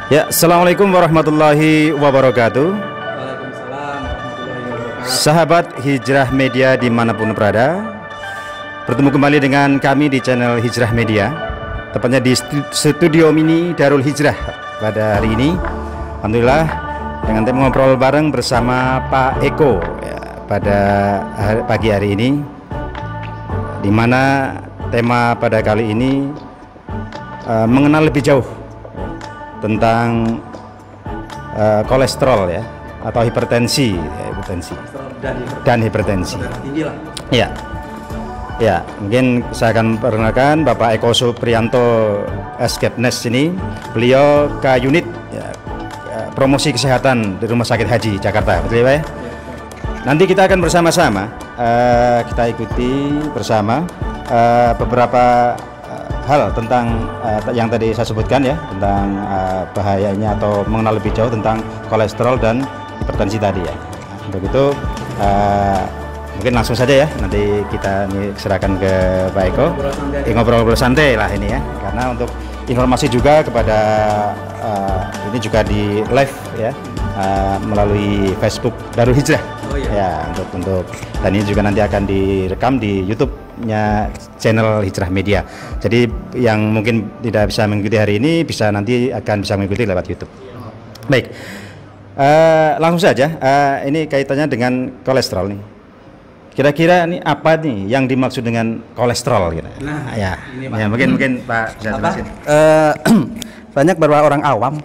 Ya, assalamualaikum warahmatullahi wabarakatuh. Waalaikumsalam warahmatullahi wabarakatuh. Sahabat Hijrah Media dimanapun berada, bertemu kembali dengan kami di channel Hijrah Media, tepatnya di studio mini Darul Hijrah pada hari ini. Alhamdulillah dengan tema ngobrol bareng bersama Pak Eko ya, pada pagi hari ini, di mana tema pada kali ini mengenal lebih jauh tentang kolesterol ya, atau hipertensi dan hipertensi. Ya, ya, mungkin saya akan perkenalkan Bapak Eko Supriyanto Eskepnes ini. Beliau ke unit ya, promosi kesehatan di Rumah Sakit Haji Jakarta, betul ya Pak ya? Nanti kita akan bersama-sama kita ikuti bersama beberapa hal tentang yang tadi saya sebutkan ya, tentang bahayanya atau mengenal lebih jauh tentang kolesterol dan hipertensi tadi ya. Untuk itu mungkin langsung saja ya, nanti kita serahkan ke Pak Eko, ngobrol-ngobrol santai lah ini ya, karena untuk informasi juga kepada ini juga di live ya, melalui Facebook Darul Hijrah. Oh, iya. Ya, untuk dan ini juga nanti akan direkam di YouTube-nya channel Hijrah Media. Jadi yang mungkin tidak bisa mengikuti hari ini bisa nanti akan bisa mengikuti lewat YouTube. Baik, langsung saja. Ini kaitannya dengan kolesterol nih. Kira-kira ini apa nih yang dimaksud dengan kolesterol? Gitu. Nah, ya, ini, Pak. Ya mungkin Pak bisa jelasin. Banyak beberapa orang awam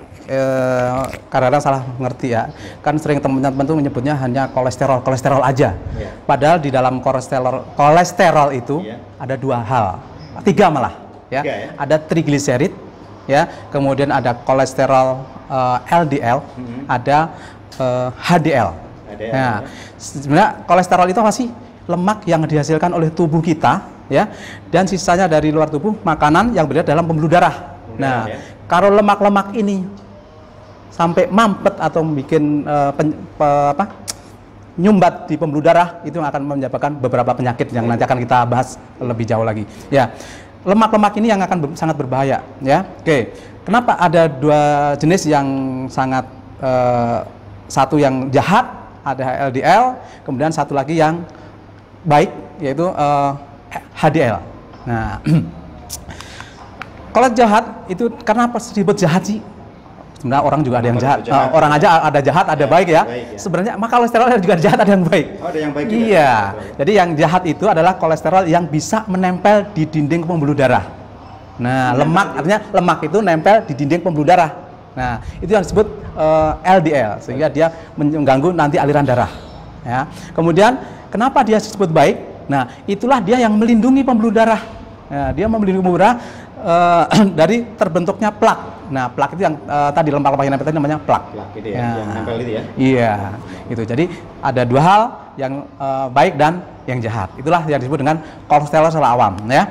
kadang-kadang salah mengerti ya, kan sering teman-teman tuh menyebutnya hanya kolesterol aja, padahal di dalam kolesterol itu ada dua hal, tiga malah ya, ada trigliserid ya, kemudian ada kolesterol LDL, ada HDL. Nah, sebenarnya kolesterol itu apa sih? Lemak yang dihasilkan oleh tubuh kita ya, dan sisanya dari luar tubuh, makanan yang berada dalam pembuluh darah. Nah, kalau lemak-lemak ini sampai mampet atau bikin nyumbat di pembuluh darah, itu akan menyebabkan beberapa penyakit yang nanti akan kita bahas lebih jauh lagi. Ya, lemak-lemak ini yang akan sangat berbahaya. Ya, oke. Kenapa ada dua jenis yang sangat satu yang jahat, ada LDL, kemudian satu lagi yang baik, yaitu HDL. Nah, kalau jahat itu karena apa disebut jahat sih? Sebenarnya orang juga ada yang jahat. Orang aja ada jahat, ada baik ya. Sebenarnya maka kolesterol juga ada jahat, ada yang baik. Oh, ada yang baik juga. Iya. Jadi yang jahat itu adalah kolesterol yang bisa menempel di dinding pembuluh darah. Nah, lemak artinya lemak itu nempel di dinding pembuluh darah. Nah, itu yang disebut LDL, sehingga dia mengganggu nanti aliran darah. Ya. Kemudian kenapa dia disebut baik? Nah, itulah dia yang melindungi pembuluh darah. Nah, dia melindungi pembuluh darah dari terbentuknya plak. Nah, plak itu yang tadi lemak-lemak yang nempel tadi namanya plak. Plak gitu ya, yang nempel itu ya. Iya, itu. Jadi ada dua hal, yang baik dan yang jahat. Itulah yang disebut dengan kolesterol secara awam, ya.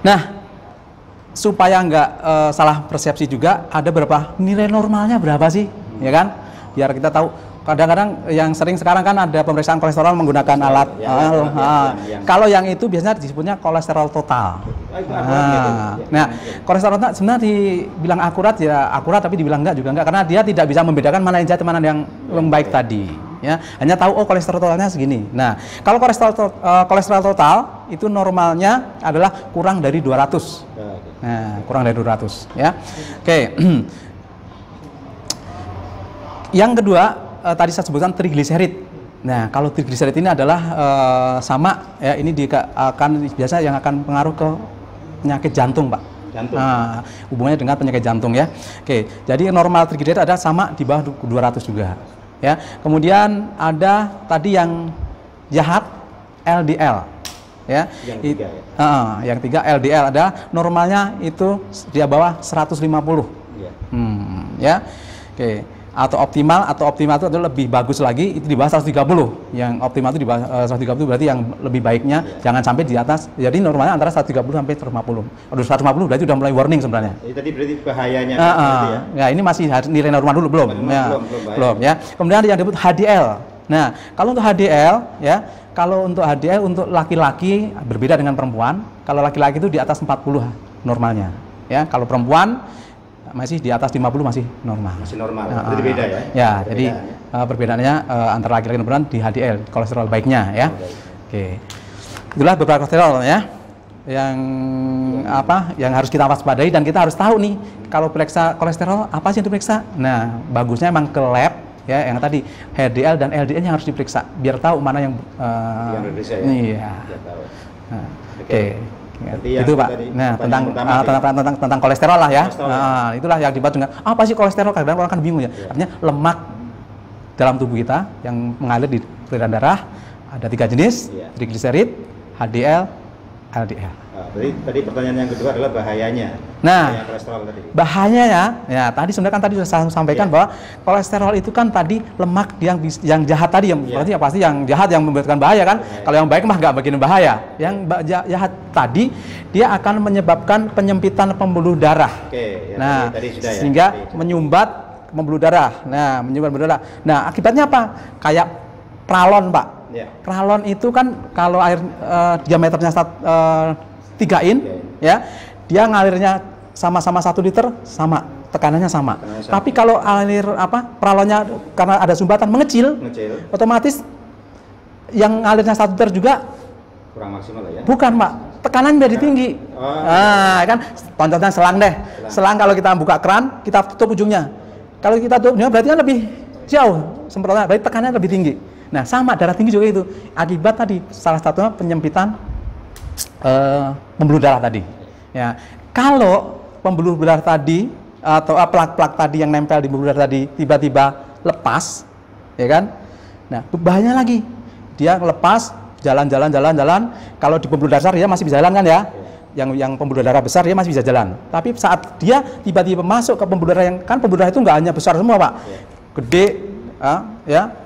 Nah, supaya nggak salah persepsi juga, ada berapa nilai normalnya berapa sih, ya kan? Biar kita tahu. Kadang-kadang yang sering sekarang kan ada pemeriksaan kolesterol menggunakan alat. Kalau yang itu biasanya disebutnya kolesterol total. Nah, kolesterol total sebenarnya dibilang akurat ya akurat, tapi dibilang enggak juga enggak, karena dia tidak bisa membedakan mana yang jahat mana yang baik tadi. Ya, hanya tahu oh kolesterol totalnya segini. Nah, kalau kolesterol total itu normalnya adalah kurang dari 200. Nah, kurang dari 200 ya. Oke. Yang kedua, tadi saya sebutkan trigliserid. Nah, kalau trigliserid ini adalah sama ya, ini akan biasa yang akan pengaruh ke penyakit jantung, Pak. Jantung. Nah, hubungannya dengan penyakit jantung ya. Oke, jadi normal trigliserid ada sama di bawah 200 juga. Ya. Kemudian ada tadi yang jahat LDL. Ya. Yang tiga, yang tiga LDL ada normalnya itu di bawah 150. Ya. Oke. Atau optimal itu adalah lebih bagus lagi, itu di bawah 130. Yang optimal itu di bawah 130 berarti yang lebih baiknya jangan sampai di atas. Jadi normalnya antara 130 sampai 150. Kalau 150 berarti udah mulai warning sebenarnya. Jadi tadi berarti bahayanya ya. Ya, ini masih nilai normal dulu belum ya. Kemudian ada yang disebut HDL. Nah, kalau untuk HDL ya, kalau untuk HDL untuk laki-laki berbeda dengan perempuan. Kalau laki-laki itu di atas 40 normalnya. Ya, kalau perempuan masih di atas 50 masih normal. Masih normal. Jadi beda ya. Ya, jadi perbedaannya antara laki-laki dan perempuan di HDL, kolesterol baiknya ya. Oke. Itulah beberapa kolesterol ya. Yang yang harus kita waspadai dan kita harus tahu nih kalau periksa kolesterol apa sih yang diperiksa. Nah, bagusnya emang ke lab ya, yang tadi HDL dan LDL yang harus diperiksa biar tahu mana yang Indonesia ya. Iya. Nah, oke. Itu Pak. Tadi, nah, tentang kolesterol lah ya. Nah, itulah yang dibahas dengan apa sih kolesterol? Kadang orang kan bingung ya. Artinya lemak dalam tubuh kita yang mengalir di aliran darah ada 3 jenis, trigliserid, HDL, LDL. Tadi pertanyaan yang kedua adalah bahayanya. Nah, kolesterol tadi. Bahayanya ya tadi sebenarnya kan tadi sudah saya sampaikan bahwa kolesterol itu kan tadi lemak yang jahat tadi, yang berarti ya pasti yang jahat yang membuatkan bahaya kan. Kalau yang baik mah nggak begini bahaya. Yang jahat tadi dia akan menyebabkan penyempitan pembuluh darah. Nah, tadi sudah sehingga menyumbat pembuluh darah. Nah, menyumbat pembuluh darah. Nah, akibatnya apa? Kayak pralon, Pak. Pralon itu kan kalau air diameternya 3 in, ya, dia ngalirnya sama-sama 1 liter, sama tekanannya sama. Tapi kalau alir pralonnya karena ada sumbatan mengecil, otomatis yang ngalirnya 1 liter juga kurang maksimal ya. Bukan, Pak. Tekanan jadi tinggi. Nah, kan contohnya selang deh. Selang kalau kita buka keran, kita tutup ujungnya. Kalau kita tutup ujungnya berarti kan lebih jauh semprotnya, berarti tekanannya lebih tinggi. Nah, sama darah tinggi juga itu. Akibat tadi salah satunya penyempitan pembuluh darah tadi. Ya, kalau pembuluh darah tadi atau plak-plak tadi yang nempel di pembuluh darah tadi tiba-tiba lepas, ya kan? Nah, bahayanya lagi. Dia lepas jalan. Kalau di pembuluh darah dia masih bisa jalan kan ya? Yang pembuluh darah besar dia masih bisa jalan. Tapi saat dia tiba-tiba masuk ke pembuluh darah yang kan pembuluh darah itu nggak hanya besar semua, Pak. Gede, ya.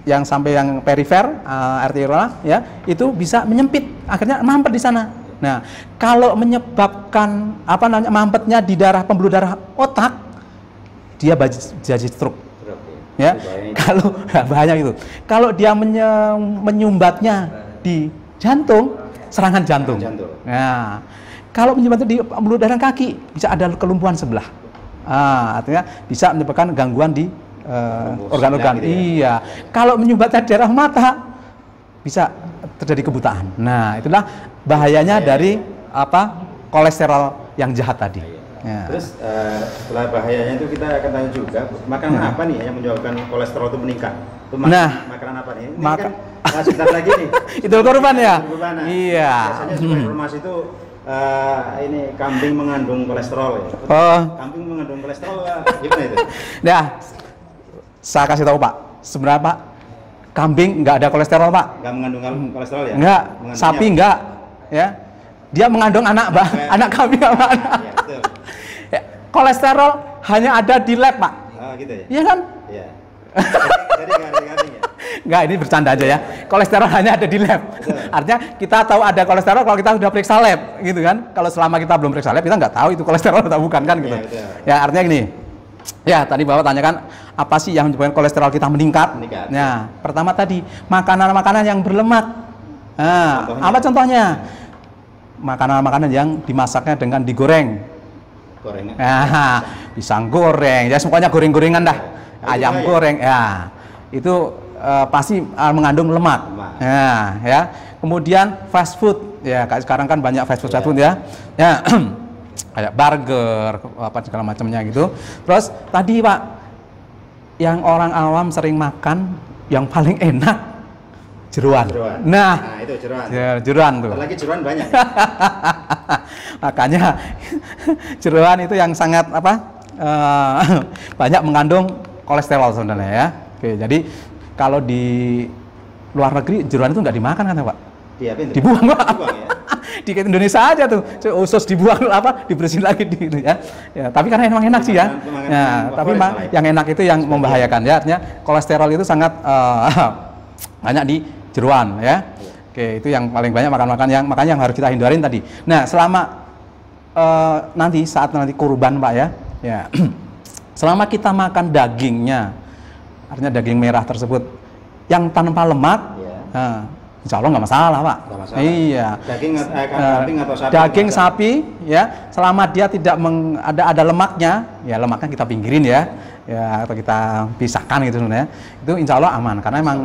Yang sampai yang perifer arteriola ya itu bisa menyempit, akhirnya mampet di sana. Nah, kalau menyebabkan mampetnya di darah pembuluh darah otak, dia jadi stroke. Ya, kalau bahaya itu. Kalau dia menyumbatnya di jantung, serangan jantung. Nah, kalau menyumbatnya di pembuluh darah kaki, bisa ada kelumpuhan sebelah. Artinya bisa menyebabkan gangguan di organ-organ. Iya. Kalau menyumbatnya daerah mata bisa terjadi kebutaan. Nah, itulah bahayanya dari kolesterol yang jahat tadi. Ya. Terus setelah bahayanya itu kita akan tanya juga makanan apa nih yang menyebabkan kolesterol itu meningkat? Makanan apa nih? Ini kan sebentar lagi nih. Itu kurban ya? Iya. Biasanya informasi itu ini kambing mengandung kolesterol ya. Kambing mengandung kolesterol gimana itu? Nah, saya kasih tahu Pak, sebenarnya Pak, kambing nggak ada kolesterol Pak. Nggak mengandung kolesterol ya? Nggak, sapi nggak, ya. Dia mengandung anak anak kambing sama anak. Ya, betul. Ya, kolesterol hanya ada di lab Pak. Gitu ya? Iya kan? Iya. Jadi nggak ada kambing ya? Nggak, ini bercanda aja ya. Kolesterol hanya ada di lab. Betul. Artinya kita tahu ada kolesterol kalau kita sudah periksa lab, gitu kan? Kalau selama kita belum periksa lab, kita nggak tahu itu kolesterol atau bukan kan gitu. Ya, artinya gini. Ya, tadi Bapak tanyakan apa sih yang menyebabkan kolesterol kita meningkat? Nah, pertama tadi makanan-makanan yang berlemak. Nah, apa contohnya? Makanan-makanan yang dimasaknya dengan digoreng. Nah, pisang goreng, ya semuanya goreng-gorengan dah. Ayam goreng, ya itu pasti mengandung lemak. Nah, ya. Kemudian fast food, ya sekarang kan banyak fast food ya. Ya. Kayak burger, apa segala macamnya gitu. Terus tadi Pak, yang orang awam sering makan yang paling enak jeruan. Nah, itu jeruan. Jeruan tuh. Lagi jeruan banyak. Makanya jeruan itu yang sangat banyak mengandung kolesterol sebenarnya ya. Oke, jadi kalau di luar negeri jeruan itu nggak dimakan kan Pak? Dibuang Pak. Dibuang, ya? Di Indonesia aja tuh usus dibuang dibersihin lagi gitu ya. Ya, tapi karena emang enak sih ya. Nah, tapi yang enak itu yang membahayakan ya. Artinya kolesterol itu sangat banyak di jeruan ya. Oke, itu yang paling banyak makan-makan yang makanya yang harus kita hindarin tadi. Nah, selama nanti saat kurban Pak ya. Ya. Selama kita makan dagingnya, artinya daging merah tersebut yang tanpa lemak, insya Allah nggak masalah Pak. Nggak masalah. Iya. Kambing atau sapi? Daging sapi ya, selama dia tidak ada lemaknya, ya lemaknya kita pinggirin ya, atau kita pisahkan gitu sebenarnya. Itu insya Allah aman, karena emang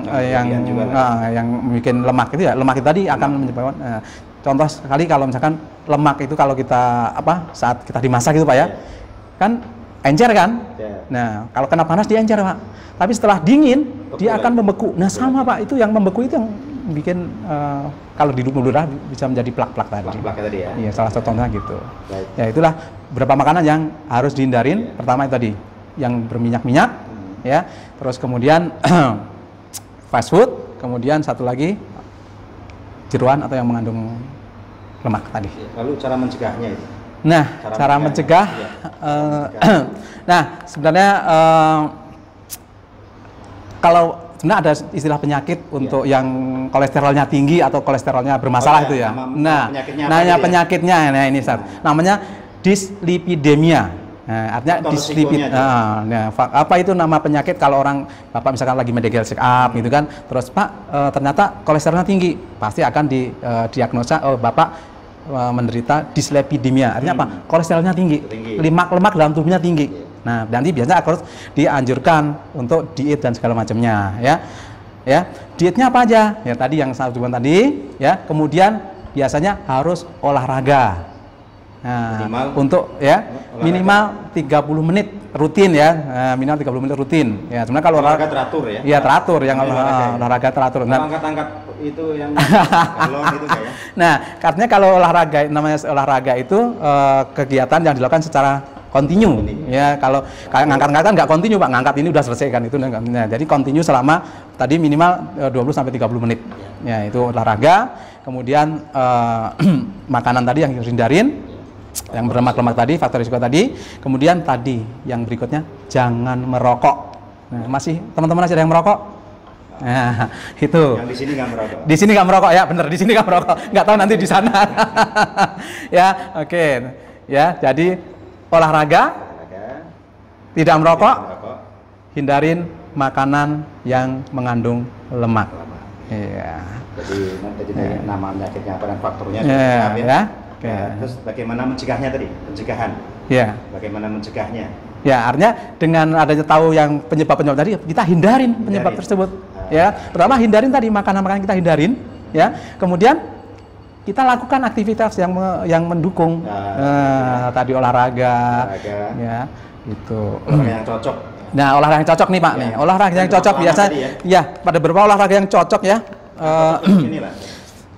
yang bikin lemak itu ya, lemak itu tadi akan menyebabkan. Contoh sekali kalau misalkan lemak itu kalau kita saat kita dimasak gitu Pak ya, kan encer kan. Nah kalau kena panas dia encer Pak. Tapi setelah dingin dia akan membeku. Nah sama Pak, itu yang membeku itu yang bikin kalau di pembuluh darah bisa menjadi plak-plak tadi. Plak-plak tadi ya. Iya, salah satu contohnya gitu. Ya itulah beberapa makanan yang harus dihindarin. Pertama itu tadi yang berminyak-minyak, ya. Terus kemudian fast food, kemudian satu lagi jeroan atau yang mengandung lemak tadi. Lalu cara mencegahnya itu? Nah, cara mencegah, nah sebenarnya kalau sebenarnya ada istilah penyakit untuk yang kolesterolnya tinggi atau kolesterolnya bermasalah itu ya. Penyakitnya, nah ini namanya dislipidemia. Nah, artinya dislipid. Apa itu nama penyakit kalau orang Bapak misalkan lagi medical check up gitu kan, terus Pak ternyata kolesterolnya tinggi, pasti akan didiagnosa Bapak menderita dislipidemia. Artinya apa? Kolesterolnya tinggi. Lemak dalam tubuhnya tinggi. Nah, nanti biasanya harus dianjurkan untuk diet dan segala macamnya, ya. Ya, dietnya apa aja? Ya tadi yang saya sebutkan tadi, ya. Kemudian biasanya harus olahraga. Nah, minimal 30 menit rutin ya. Minimal 30 menit rutin. Ya, sebenarnya kalau olahraga teratur ya. Iya, teratur yang olahraga teratur. Nah, angkat-angkat itu yang galon itu kayak. Nah, artinya kalau namanya olahraga itu kegiatan yang dilakukan secara kontinu. Ya, kalau ngangkat-ngangkat nggak kontinu Pak, ngangkat ini udah selesai kan itu. Nah, jadi kontinu selama tadi minimal 20 sampai 30 menit. Ya, itu olahraga. Kemudian makanan tadi yang harus hindarin, yang berlemak-lemak tadi, faktor risiko tadi. Kemudian tadi yang berikutnya jangan merokok. Nah, teman-teman masih ada yang merokok? Nah, itu. Yang di sini nggak merokok. Di sini nggak merokok ya, bener. Di sini nggak merokok. Nggak tahu nanti di sana. Ya, oke. Ya, jadi olahraga, tidak merokok, hindariin makanan yang mengandung lemak. Iya. Jadi nama penyakitnya apa dan faktornya. Ya. Terus bagaimana mencegahnya tadi? Pencegahan. Ya. Bagaimana mencegahnya? Ya, artinya dengan adanya tahu yang penyebab tadi, kita hindarin penyebab tersebut. Ya, pertama hindarin tadi makanan-makanan kita hindarin. Ya, kemudian kita lakukan aktivitas yang mendukung tadi olahraga. Ya, itu. Olahraga yang cocok. Nah, olahraga yang cocok nih Pak nih. Olahraga yang cocok biasa ya, pada beberapa olahraga yang cocok ya.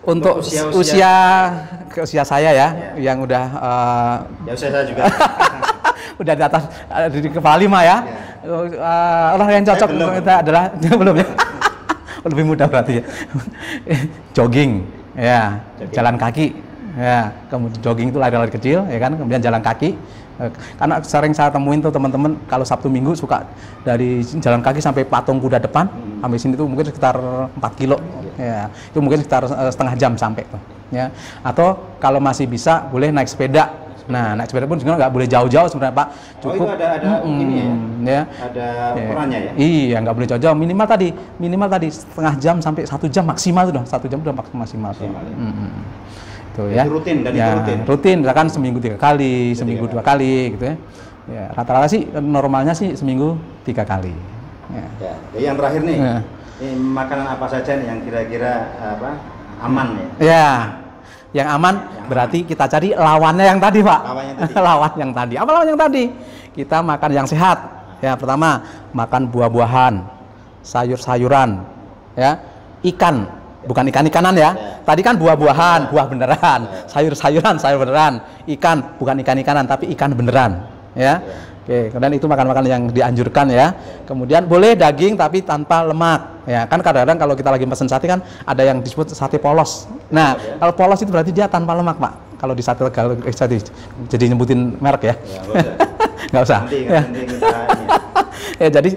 Untuk usia saya ya, yang udah ya usia saya juga. Udah di atas di kepala 5 ya. Olahraga yang cocok untuk kita adalah belum ya. Lebih mudah berarti ya. Jogging, ya, jalan kaki, ya, kemudian jogging itu lari-lari kecil, ya kan, kemudian jalan kaki. Karena sering saya temuin tuh teman-teman kalau Sabtu Minggu suka dari jalan kaki sampai patung kuda depan, sampai sini tuh mungkin sekitar 4 kilo, ya, itu mungkin sekitar setengah jam sampai tuh, ya. Atau kalau masih bisa boleh naik sepeda. Nah, naik sepeda pun sebenarnya nggak boleh jauh-jauh sebenarnya Pak. Cukup. Oh, itu ada ini ya? Ada ukurannya ya? Iya, nggak boleh jauh-jauh. Minimal tadi setengah jam sampai 1 jam maksimal sudah. 1 jam sudah maksimal. Itu ya. Itu rutin dan ya, itu rutin. Rutin, misalkan seminggu 3 kali, seminggu 2 kali, gitu ya. Ya, rata-rata sih normalnya sih seminggu 3 kali. Ya. Jadi yang terakhir nih, ini makanan apa saja nih yang kira-kira aman ya? Ya. Yang aman berarti kita cari lawannya yang tadi Pak. Lawan yang tadi. Apa lawan yang tadi? Kita makan yang sehat. Ya, pertama makan buah-buahan, sayur-sayuran, ya, ikan, bukan ikan-ikanan ya. Tadi kan buah-buahan, buah beneran, sayur-sayuran, sayur beneran, ikan, bukan ikan-ikanan tapi ikan beneran, ya. Oke, kemudian itu makan-makan yang dianjurkan ya. Kemudian boleh daging tapi tanpa lemak. Ya, kan kadang-kadang kalau kita lagi pesen sate kan ada yang disebut sate polos. Nah, kalau polos itu berarti dia tanpa lemak, Pak. Kalau di sate Tegal jadi nyebutin merek ya. Nggak usah. Ya, jadi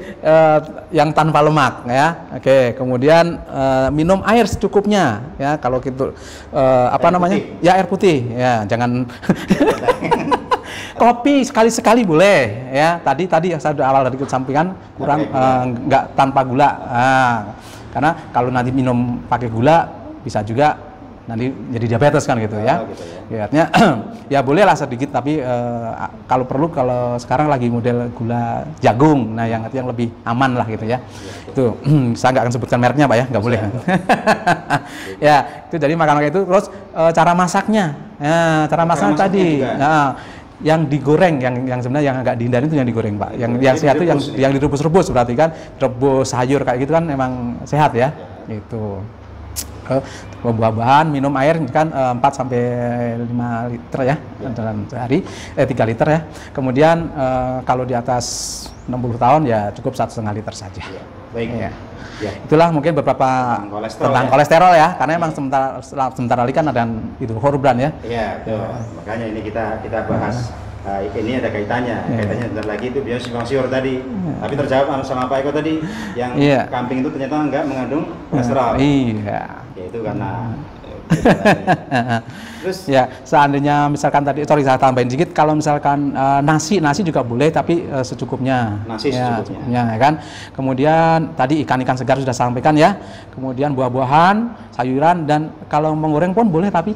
yang tanpa lemak ya. Oke, kemudian minum air secukupnya ya. Kalau gitu ya air putih ya, jangan kopi sekali-sekali boleh ya. Tadi yang saya awal tadi sampaikan kurang nggak tanpa gula. Karena kalau nanti minum pakai gula bisa juga nanti jadi diabetes kan gitu ya. Gitu ya. Artinya ya bolehlah sedikit, tapi kalau perlu, kalau sekarang lagi model gula jagung, nah yang lebih aman lah gitu ya. Itu saya nggak akan sebutkan mereknya Pak ya, nggak boleh. Ya itu jadi makan itu. Terus cara masaknya, ya, cara masaknya tadi. Nah, yang digoreng, yang sebenarnya yang agak dihindari itu yang digoreng Pak. Yang sehat itu yang direbus-rebus, berarti kan rebus sayur kayak gitu kan memang sehat ya. Itu buah-buahan, minum air kan 4 sampai 5 liter ya dalam sehari, 3 liter ya. Kemudian kalau di atas 60 tahun ya cukup 1,5 liter saja. Baik. Ya. Itulah mungkin beberapa tentang kolesterol ya, karena emang sebentar lagi kan ada itu Horbrand ya. Iya, betul. Makanya ini kita bahas. Ini ada kaitannya sebentar lagi itu biasanya simpang siur tadi. Tapi terjawab sama Pak Eko tadi, yang kambing itu ternyata enggak mengandung kolesterol. Iya. Ya itu karena terus ya seandainya misalkan tadi, sorry saya tambahin sedikit, kalau misalkan nasi juga boleh, tapi secukupnya. Nasi secukupnya. Ya kan. Kemudian tadi ikan segar sudah saya sampaikan ya. Kemudian buah-buahan, sayuran, dan kalau menggoreng pun boleh, tapi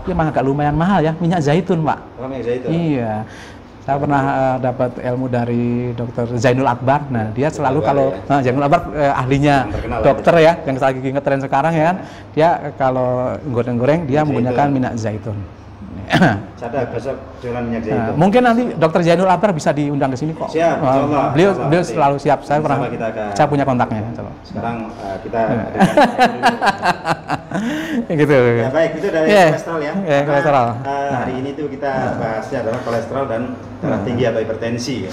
emang agak lumayan mahal ya, minyak zaitun Pak. Minyak zaitun. Iya. Saya pernah dapat ilmu dari Dr. Zainul Akbar. Nah, dia selalu kalau Zainul Akbar ahlinya dokter ya, yang lagi ngetren sekarang ya kan. Dia kalau goreng-goreng dia menggunakan minyak zaitun. Sadar besok jualan minyak zaitun. Mungkin nanti Dr. Zainul Akbar bisa diundang ke sini kok. Siap, beliau selalu siap. Saya punya kontaknya. Sekarang kita gitu. Ya baik, itu dari kolesterol ya. Kolesterol. Hari ini tuh kita bahasnya adalah kolesterol dan darah tinggi atau hipertensi ya.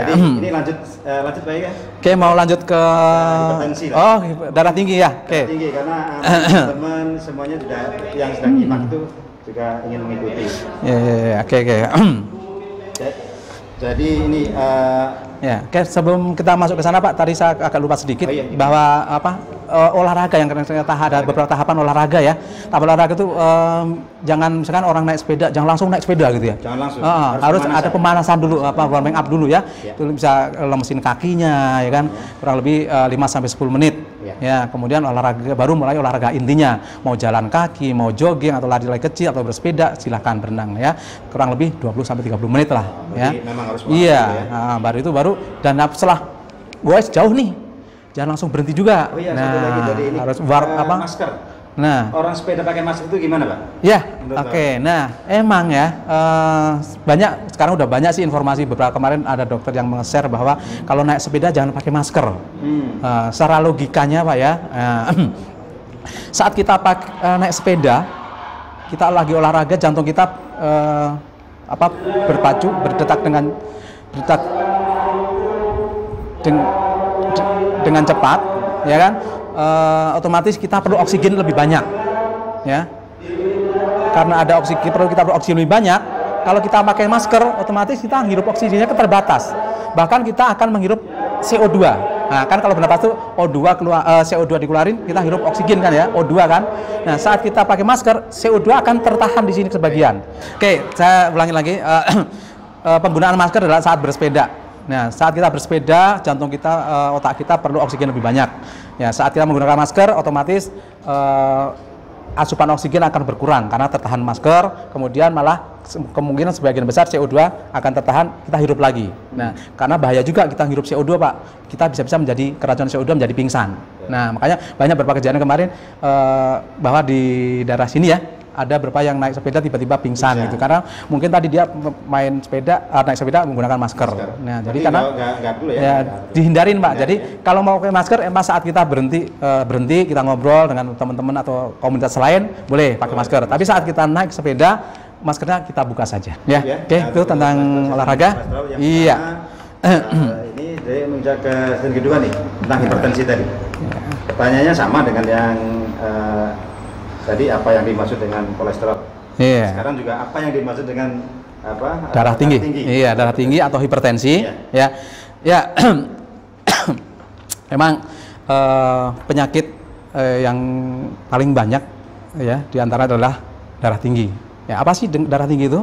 Jadi ini lanjut baik ya. Oke, mau lanjut ke hipertensi lah. Oh, darah tinggi ya. Oke. Darah tinggi karena teman-teman semuanya sudah yang sedang nyimak itu juga ingin mengikuti. Oke. Jadi ini oke, sebelum kita masuk ke sana Pak, tadi saya agak lupa sedikit bahwa olahraga yang ternyata ada beberapa tahapan olahraga ya. Tahap olahraga itu jangan misalkan orang naik sepeda, jangan langsung naik sepeda gitu ya. Jangan langsung. Harus ada pemanasan dulu, warming up dulu ya. Itu bisa lemesin kakinya ya kan. Kurang lebih 5 sampai 10 menit. Ya, kemudian olahraga baru mulai olahraga intinya. Mau jalan kaki, mau jogging atau lari kecil atau bersepeda, silahkan berenang ya. Kurang lebih 20 sampai 30 menit lah ya. Memang harus baru dan setelah gue jauh nih, jangan langsung berhenti juga. Lagi, jadi ini harus masker. Nah, orang sepeda pakai masker itu gimana Pak? Ya, oke. Nah, emang ya sekarang udah banyak sih informasi. Beberapa kemarin ada dokter yang nge-share bahwa kalau naik sepeda jangan pakai masker. Secara logikanya Pak ya, saat kita naik sepeda, kita lagi olahraga, jantung kita berpacu, berdetak dengan cepat, ya kan? Otomatis kita perlu oksigen lebih banyak, ya. Karena ada kita perlu oksigen lebih banyak. Kalau kita pakai masker, otomatis kita menghirup oksigennya terbatas. Bahkan kita akan menghirup CO2. Nah, kan kalau bernapas itu CO2 dikeluarin, kita hirup oksigen kan ya, O2 kan. Nah, saat kita pakai masker, CO2 akan tertahan di sini sebagian. Oke, saya ulangi lagi. Penggunaan masker adalah saat bersepeda. Nah, saat kita bersepeda, jantung kita, otak kita perlu oksigen lebih banyak. Ya, saat kita menggunakan masker, otomatis asupan oksigen akan berkurang karena tertahan masker. Kemudian malah kemungkinan sebagian besar CO2 akan tertahan, kita hirup lagi. Nah, karena bahaya juga kita hirup CO2 Pak. Kita bisa menjadi keracunan CO2 menjadi pingsan. Nah, makanya banyak beberapa kejadian kemarin bahwa di daerah sini ya, ada beberapa yang naik sepeda tiba-tiba pingsan gitu, karena mungkin tadi dia naik sepeda menggunakan masker. Nah, jadi karena dihindarin Pak. Jadi kalau mau pakai masker, saat kita berhenti kita ngobrol dengan teman-teman atau komunitas lain, boleh pakai masker. Tapi saat kita naik sepeda, maskernya kita buka saja. Ya, oke, itu tentang olahraga. Iya. Ini dari menunjuk ke yang kedua nih, tentang hipertensi tadi. Pertanyaannya sama dengan yang tadi, apa yang dimaksud dengan kolesterol? Sekarang juga apa yang dimaksud dengan darah tinggi? Iya, darah tinggi atau hipertensi. Ya. Memang penyakit yang paling banyak ya diantara adalah darah tinggi. Ya, apa sih darah tinggi itu?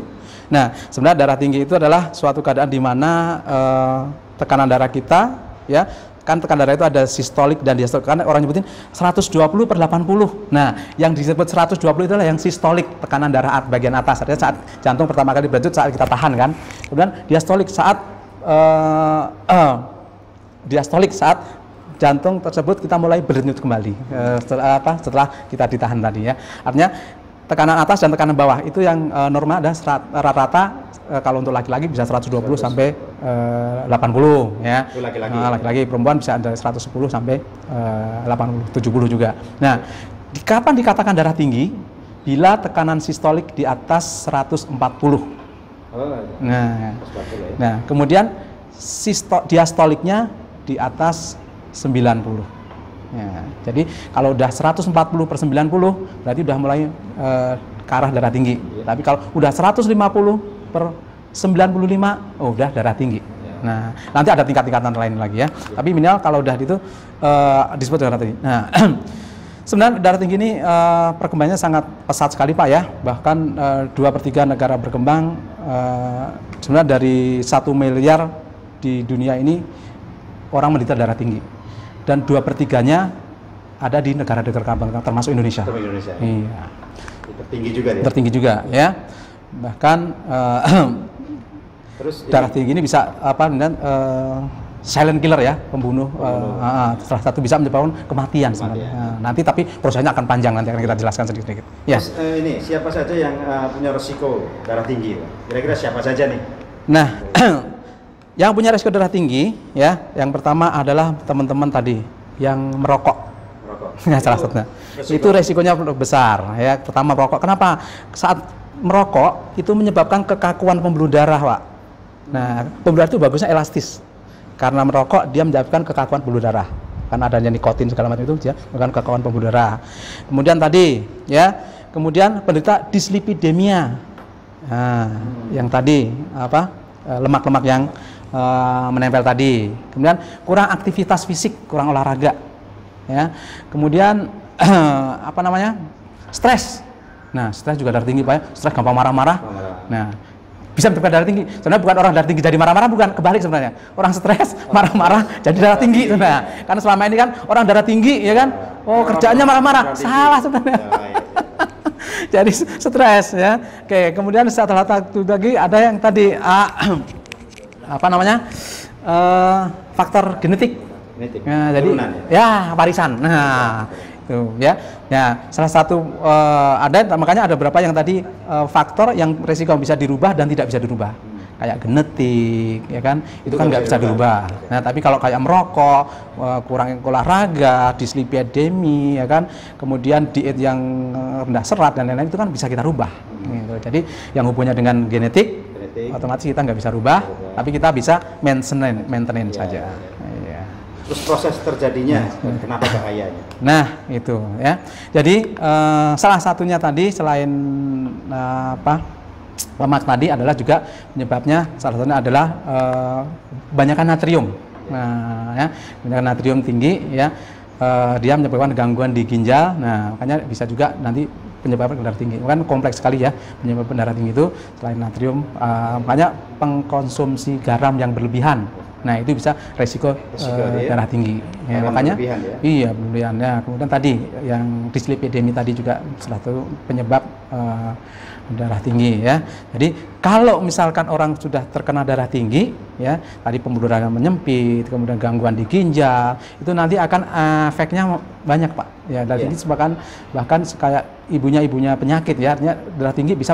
Nah, sebenarnya darah tinggi itu adalah suatu keadaan di mana tekanan darah kita ya kan tekanan darah itu ada sistolik dan diastolik. Karena orang nyebutin 120/80. Nah, yang disebut 120 itu adalah yang sistolik, tekanan darah bagian atas. Artinya saat jantung pertama kali berdenyut, saat kita tahan kan. Kemudian diastolik saat diastolik saat jantung tersebut kita mulai berdenyut kembali setelah kita ditahan tadi ya. Artinya tekanan atas dan tekanan bawah itu yang normal ada rata-rata kalau untuk laki-laki bisa 120 sampai 80 ya. Laki-laki, perempuan bisa ada 110 sampai 80 70 juga. Nah, kapan dikatakan darah tinggi? Bila tekanan sistolik di atas 140. Nah, kemudian diastoliknya di atas 90. Ya, jadi kalau udah 140/90 berarti udah mulai ke arah darah tinggi. Tapi kalau udah 150/95, oh udah darah tinggi. Nah, nanti ada tingkat-tingkatan lain lagi ya. Tapi minimal kalau udah itu disebut darah tinggi. Nah, sebenarnya darah tinggi ini perkembangannya sangat pesat sekali Pak ya. Bahkan 2/3 negara berkembang sebenarnya dari 1 miliar di dunia ini orang menderita darah tinggi. Dan 2/3-nya ada di negara-negara berkembang termasuk Indonesia. Iya. Tertinggi juga ya. Tertinggi juga ya. Bahkan terus darah tinggi ini bisa silent killer ya, pembunuh. Salah satu bisa menyebabkan kematian sebenarnya. Nanti tapi prosesnya akan panjang, nanti akan kita jelaskan sedikit-sedikit. Ya. Terus, ini siapa saja yang punya resiko darah tinggi? Kira-kira siapa saja nih? Nah, yang punya resiko darah tinggi ya, yang pertama adalah teman-teman tadi yang merokok. Ya, salah satunya. Itu resikonya besar ya. Pertama merokok. Kenapa? Saat merokok itu menyebabkan kekakuan pembuluh darah, Pak. Nah, pembuluh darah itu bagusnya elastis. Karena merokok dia menyebabkan kekakuan pembuluh darah. Karena adanya nikotin segala macam itu dia menyebabkan kekakuan pembuluh darah. Kemudian tadi ya, kemudian penderita dislipidemia. Nah, yang tadi lemak-lemak yang menempel tadi. Kemudian kurang aktivitas fisik, kurang olahraga. Ya. Kemudian stres. Nah, stres juga darah tinggi Pak ya. Stres gampang marah-marah. Nah, bisa menyebabkan darah tinggi. Sebenarnya bukan orang darah tinggi jadi marah-marah, bukan, kebalik sebenarnya. Orang stres, marah-marah jadi darah tinggi sebenarnya. Karena selama ini kan orang darah tinggi ya kan, kerjaannya marah-marah. Salah sebenarnya. Jadi stres ya. Oke, kemudian setelah satu lagi ada yang tadi faktor genetik. Nah, jadi ya warisan. Nah, itu ya. Ya, salah satu makanya ada beberapa yang tadi faktor yang resiko bisa dirubah dan tidak bisa dirubah. Kayak genetik, ya kan? Itu kan nggak bisa dirubah. Nah, tapi kalau kayak merokok, kurang olahraga, dislipidemi, ya kan? Kemudian diet yang rendah serat dan lain-lain itu kan bisa kita rubah. Gitu. Jadi yang hubungannya dengan genetik otomatis kita nggak bisa rubah, tapi kita bisa maintenance saja. Ya. Terus proses terjadinya, kenapa bahayanya? Nah, itu ya. Jadi salah satunya tadi selain lemak tadi adalah juga penyebabnya salah satunya adalah kebanyakan natrium. Nah, ya, kebanyakan natrium tinggi ya, dia menyebabkan gangguan di ginjal. Nah, makanya bisa juga nanti penyebabkan darah tinggi. Kan kompleks sekali ya penyebab darah tinggi itu. Selain natrium, makanya pengkonsumsi garam yang berlebihan. Nah, itu bisa resiko darah tinggi. Ya, makanya iya berlebihan. Ya, kemudian tadi yang dislipidemi tadi juga salah satu penyebab darah tinggi ya. Jadi kalau misalkan orang sudah terkena darah tinggi ya, tadi pembuluh darah menyempit, kemudian gangguan di ginjal, itu nanti akan efeknya banyak Pak. Ya, darah tinggi bahkan kayak ibunya penyakit ya, artinya darah tinggi bisa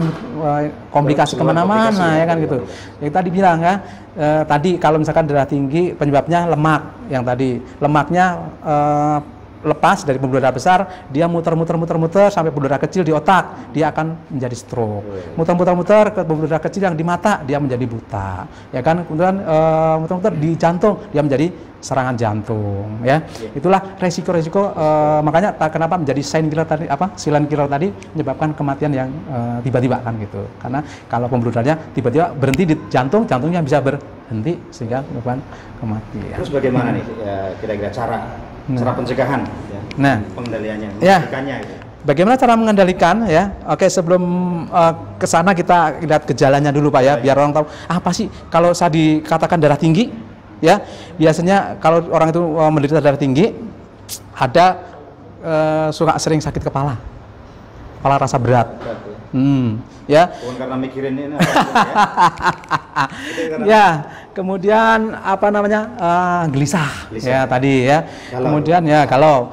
komplikasi kemana-mana ya kan gitu. Yang tadi bilang ya, tadi kalau misalkan darah tinggi penyebabnya lemak, yang tadi lemaknya lepas dari pembuluh darah besar, dia muter sampai pembuluh darah kecil di otak, dia akan menjadi stroke. Muter ke pembuluh darah kecil yang di mata, dia menjadi buta. Ya kan? Kemudian muter di jantung, dia menjadi serangan jantung. Ya, itulah resiko-resiko. Makanya kenapa menjadi silent killer tadi menyebabkan kematian yang tiba-tiba kan gitu. Karena kalau pembuluh darahnya tiba-tiba berhenti di jantung, jantungnya bisa berhenti sehingga menyebabkan kematian. Terus bagaimana nih kira-kira cara pencegahan, ya, pengendaliannya, mengendalikannya. Ya. Bagaimana cara mengendalikan ya? Oke, sebelum ke sana kita lihat gejalanya dulu Pak ya, biar orang tahu apa sih kalau saya dikatakan darah tinggi, ya. Biasanya kalau orang itu menderita darah tinggi, ada suka sering sakit kepala rasa berat. Ya. Bukan karena mikirin ini. Ya, kemudian apa namanya gelisah. Ya tadi ya. Kemudian ya kalau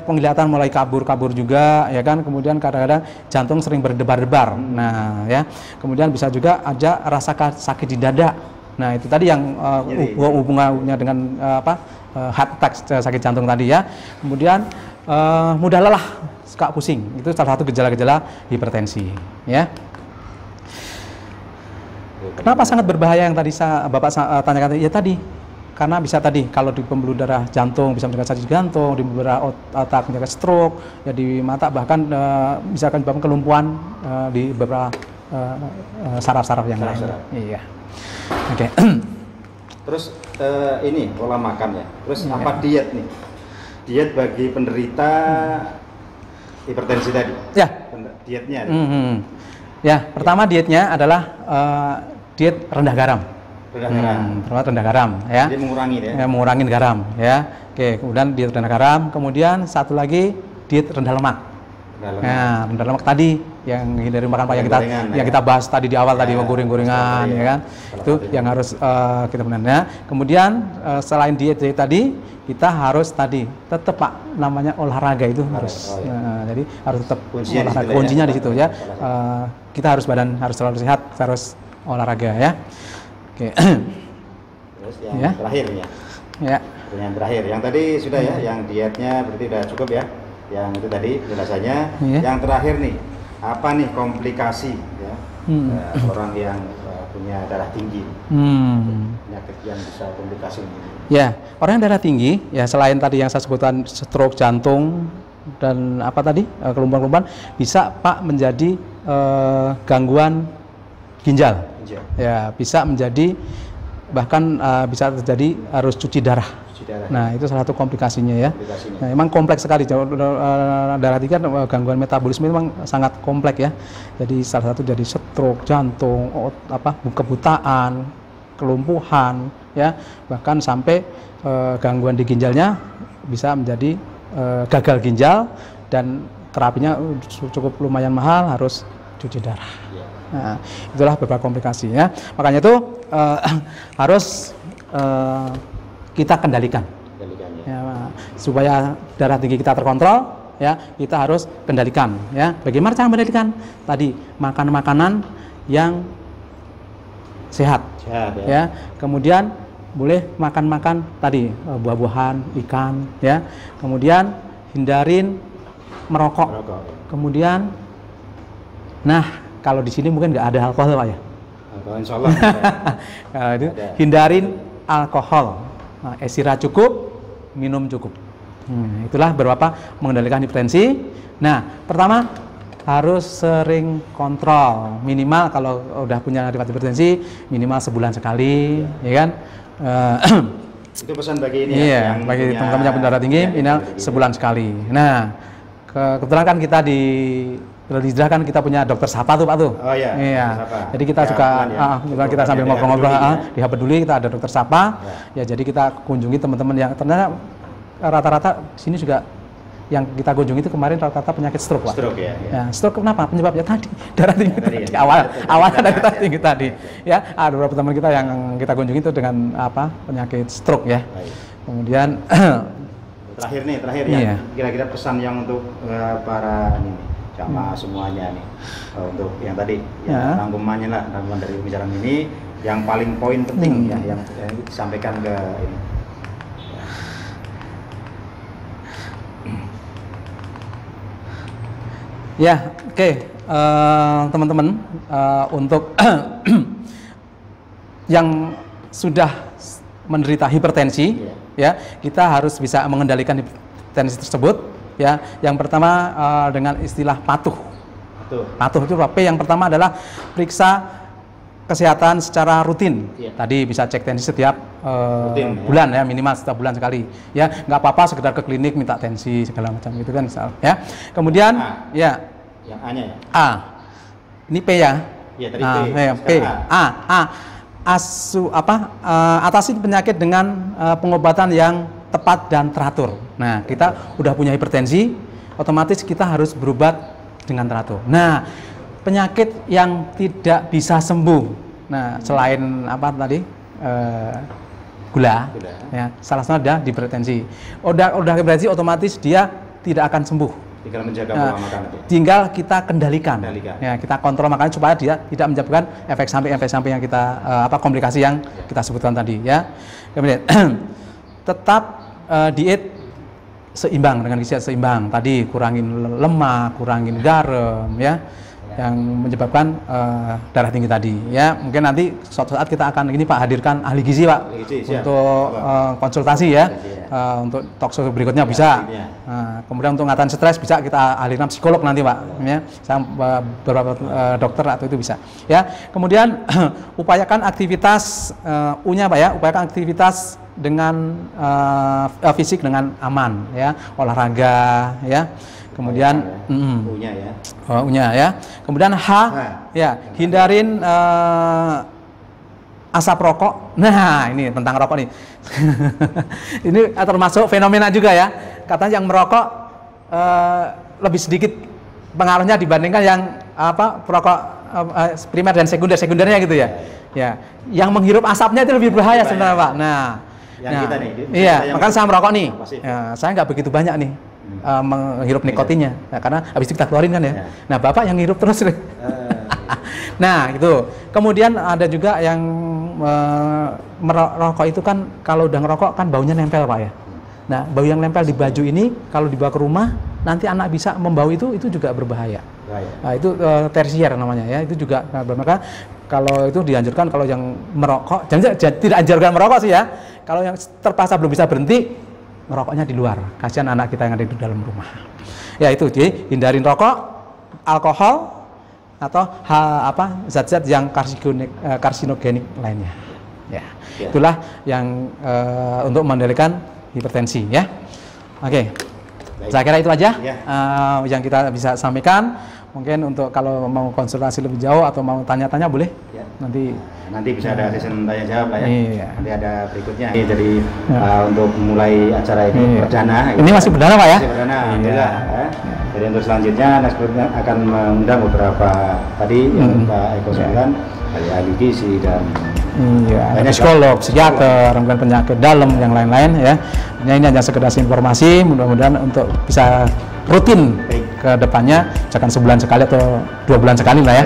penglihatan mulai kabur juga, ya kan. Kemudian kadang-kadang jantung sering berdebar-debar. Nah, ya. Kemudian bisa juga ada rasa sakit di dada. Nah, itu tadi yang hubungannya dengan heart attack, sakit jantung tadi ya. Kemudian mudah lelah, suka pusing. Itu salah satu gejala-gejala hipertensi, ya. Kenapa sangat berbahaya yang tadi Bapak tanyakan? Ya tadi, karena bisa tadi kalau di pembuluh darah jantung bisa menyebabkan sakit jantung, di pembuluh darah otak menyebabkan stroke, ya di mata bahkan bisa menyebabkan kelumpuhan di beberapa saraf-saraf yang lain. Iya. Oke. Terus ini pola makan ya. Terus apa diet nih? Diet bagi penderita hipertensi tadi. Ya. Dietnya. Ya, pertama dietnya adalah diet rendah garam. Rendah garam, ya. Jadi mengurangi ya. Mengurangi garam, ya. Oke, kemudian diet rendah garam, kemudian satu lagi diet rendah lemak. Nah, rendah lemak tadi yang dari makan yang kita bahas tadi di awal tadi, goreng-gorengan, ya kan. Itu yang harus kita benar. Kemudian selain diet tadi, kita harus tadi tetap Pak namanya olahraga itu harus. Jadi harus tetap olahraga. Kuncinya di situ ya. Kita harus harus selalu sehat, harus olahraga ya. Oke. Terus yang terakhir ya. Ya. Yang terakhir, yang tadi sudah ya, yang dietnya berarti sudah cukup ya. Yang itu tadi penjelasannya. Yang terakhir nih, apa nih komplikasi ya orang yang punya darah tinggi, penyakit yang bisa komplikasi ini. Ya, orang yang darah tinggi ya selain tadi yang saya sebutkan stroke jantung dan apa tadi kelumpuhan-kelumpuhan, bisa Pak menjadi gangguan ginjal. Ya, bisa menjadi bahkan bisa terjadi harus cuci darah. Nah, itu salah satu komplikasinya ya. Nah, memang kompleks sekali. Darah tinggi kan gangguan metabolisme itu memang sangat kompleks ya. Jadi salah satu jadi stroke jantung, kebutaan, kelumpuhan ya, bahkan sampai gangguan di ginjalnya bisa menjadi gagal ginjal dan terapinya cukup lumayan mahal, harus cuci darah. Nah, itulah beberapa komplikasinya. Makanya itu harus kita kendalikan. Ya, supaya darah tinggi kita terkontrol, ya kita harus kendalikan. Ya, bagaimana cara kendalikan? Tadi makan makanan yang sehat. Ya. Kemudian boleh makan tadi buah-buahan, ikan. Ya. Kemudian hindarin merokok. Kemudian, kalau di sini mungkin nggak ada alkohol Pak ya. Insya Allah. Hindarin alkohol. Istirahat cukup, minum cukup. Itulah beberapa mengendalikan hipertensi. Nah, pertama harus sering kontrol, minimal kalau udah punya riwayat hipertensi minimal sebulan sekali, ya kan? Itu pesan bagi ini ya, bagi teman-teman yang darah tinggi minimal sebulan sekali. Nah, kebetulan kan kita di Hijrah kan kita punya dokter Sapa tuh Pak tuh. Oh iya. Iya. Jadi kita juga kita sambil ngobrol-ngobrol di HP Peduli kita ada dokter Sapa. Ya jadi kita kunjungi teman-teman yang ternyata rata-rata sini juga yang kita kunjungi itu kemarin rata-rata penyakit stroke Pak. Stroke ya. Ya, stroke kenapa? Penyebabnya tadi darah tinggi tadi. Awalnya dari darah tinggi tadi. Ya, ada beberapa teman kita yang kita kunjungi itu dengan penyakit stroke ya. Kemudian terakhir ya. Kira-kira pesan yang untuk para jamaah semuanya nih, untuk yang tadi rangkumannya rangkuman dari pembicaraan ini yang paling poin penting yang disampaikan ke ini. Ya, oke. Teman-teman, untuk yang sudah menderita hipertensi, ya kita harus bisa mengendalikan hipertensi tersebut. Ya, yang pertama dengan istilah patuh. Patuh itu P yang pertama adalah periksa kesehatan secara rutin. Tadi bisa cek tensi setiap bulan ya, minimal setiap bulan sekali. Ya, nggak apa-apa sekedar ke klinik minta tensi segala macam gitu kan misal. Ya, kemudian yang A-nya ya. A. Ini P ya. Iya tadi P. A. atasi penyakit dengan pengobatan yang tepat dan teratur. Nah, kita udah punya hipertensi, otomatis kita harus berobat dengan teratur. Nah, penyakit yang tidak bisa sembuh, nah selain apa tadi gula, ya salah satunya ada hipertensi. Udah hipertensi, otomatis dia tidak akan sembuh. Tinggal menjaga pola makan. Tinggal kita kendalikan. Ya, kita kontrol makannya supaya dia tidak menyebabkan efek samping yang kita komplikasi yang kita sebutkan tadi. Ya, kemudian tetap diet seimbang dengan gizi seimbang. Tadi kurangin lemak, kurangin garam, ya, yang menyebabkan darah tinggi tadi. Ya, mungkin nanti suatu saat kita akan ini Pak hadirkan ahli gizi Pak untuk konsultasi ya. Untuk talkshow berikutnya bisa. Kemudian untuk ngatakan stres bisa kita alihkan psikolog nanti Pak. Ya, beberapa dokter atau itu bisa. Ya, kemudian upayakan aktivitas U-nya Pak ya, upayakan aktivitas dengan fisik dengan aman ya, olahraga ya. Kemudian U-nya ya. U-nya ya. Kemudian H ya, hindarin asap rokok. Nah, ini tentang rokok nih. Ini termasuk fenomena juga ya. Katanya yang merokok lebih sedikit pengaruhnya dibandingkan yang perokok primer dan sekundernya gitu ya. Ya, yang menghirup asapnya itu lebih bahaya sebenarnya Pak. Nah, kita nih, iya, makanya saya merokok nih. Ya, saya nggak begitu banyak nih menghirup nikotinnya, nah, karena habis itu kita keluarin kan ya. Nah, Bapak yang ngirup terus. Nah, itu. Kemudian ada juga yang merokok itu kan kalau udah ngerokok kan baunya nempel Pak ya. Nah, bau yang nempel di baju ini kalau dibawa ke rumah nanti anak bisa membau itu juga berbahaya. Nah, itu tersier namanya ya. Itu juga maka kalau itu dianjurkan kalau yang merokok, tidak anjurkan merokok sih ya. Kalau yang terpaksa belum bisa berhenti, merokoknya di luar. Kasihan anak kita yang ada di dalam rumah. Ya itu, jadi hindarin rokok, alkohol, atau zat-zat yang karsinogenik lainnya. Ya, itulah yang untuk mengendalikan hipertensi ya. Oke, saya kira itu aja yang kita bisa sampaikan. Mungkin untuk kalau mau konsultasi lebih jauh atau mau tanya-tanya boleh ya. Nanti bisa ada sesi tanya jawab lah ya. Iya. Nanti ada berikutnya. Jadi untuk mulai acara ini perdana. Ini masih perdana Pak ya? Masih perdana. Alhamdulillah. Ya. Jadi untuk selanjutnya Nasbudnya akan mengundang beberapa tadi yang Pak Eko sebutkan, ahli gizi dan psikolog, psikiater, kemudian penyakit dalam yang lain-lain ya. Ini hanya sekedar informasi, mudah-mudahan untuk bisa rutin ke depannya, misalkan sebulan sekali atau 2 bulan sekali lah ya.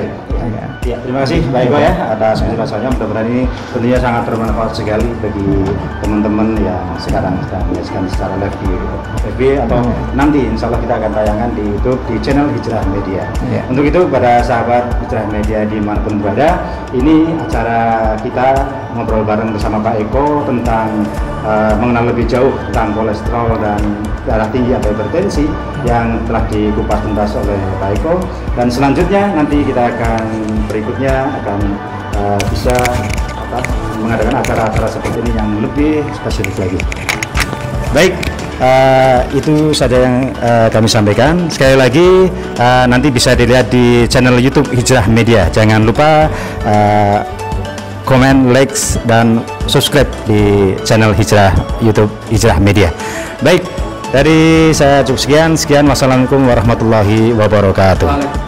Ya, terima kasih Pak Eko ya atas penjelasannya. Mudah-mudahan ini tentunya sangat bermanfaat sekali bagi teman-teman yang sekarang sedang menyaksikan secara live di FB atau nanti insya Allah kita akan tayangkan di YouTube di channel Hijrah Media. Untuk itu pada sahabat Hijrah Media dimanapun berada, ini acara kita ngobrol bareng bersama Pak Eko tentang mengenal lebih jauh tentang kolesterol dan darah tinggi atau hipertensi yang telah dikupas tuntas oleh Pak Eko. Dan selanjutnya nanti kita akan berikutnya akan bisa mengadakan acara-acara seperti ini yang lebih spesifik lagi. Baik, itu saja yang kami sampaikan. Sekali lagi nanti bisa dilihat di channel YouTube Hijrah Media. Jangan lupa komen, likes, dan subscribe di channel YouTube Hijrah Media. Baik, dari saya cukup sekian. Wassalamualaikum warahmatullahi wabarakatuh.